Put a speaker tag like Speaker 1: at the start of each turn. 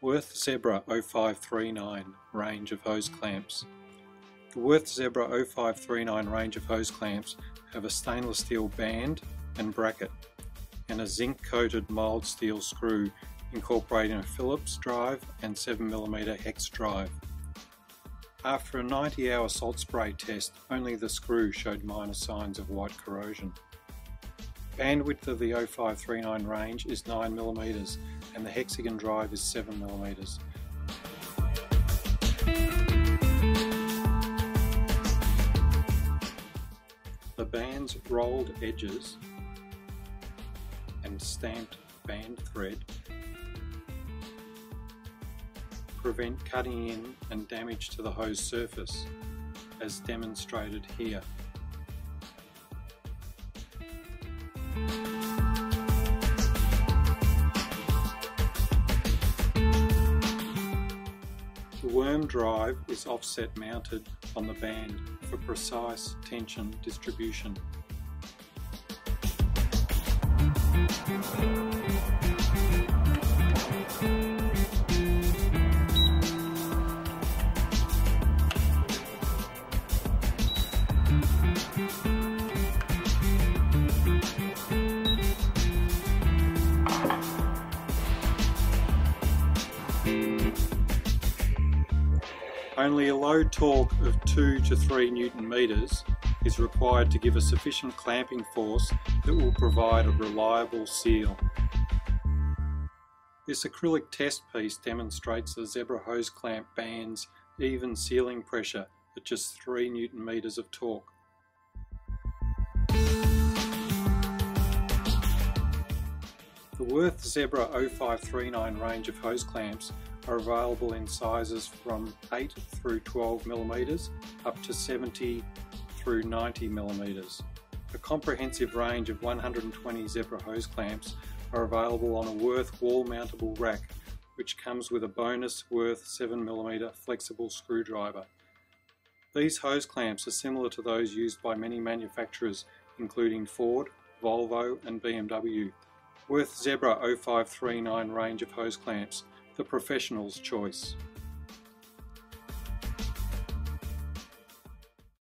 Speaker 1: Wuerth Zebra 0539 range of hose clamps. The Wuerth Zebra 0539 range of hose clamps have a stainless steel band and bracket and a zinc-coated mild steel screw incorporating a Phillips drive and 7mm hex drive. After a 90-hour salt spray test, only the screw showed minor signs of white corrosion. Bandwidth of the 0539 range is 9mm and the hexagon drive is 7mm. The band's rolled edges and stamped band thread prevent cutting in and damage to the hose surface, as demonstrated here. The worm drive is offset mounted on the band for precise tension distribution. Only a low torque of 2 to 3 Newton meters is required to give a sufficient clamping force that will provide a reliable seal. This acrylic test piece demonstrates the Zebra hose clamp band's even sealing pressure at just 3 Newton meters of torque. The Wuerth Zebra 0539 range of hose clamps are available in sizes from 8 through 12mm up to 70 through 90mm. A comprehensive range of 120 Zebra hose clamps are available on a Wuerth wall mountable rack, which comes with a bonus Wuerth 7mm flexible screwdriver. These hose clamps are similar to those used by many manufacturers including Ford, Volvo and BMW. Wuerth Zebra 0539 range of hose clamps, the professional's choice.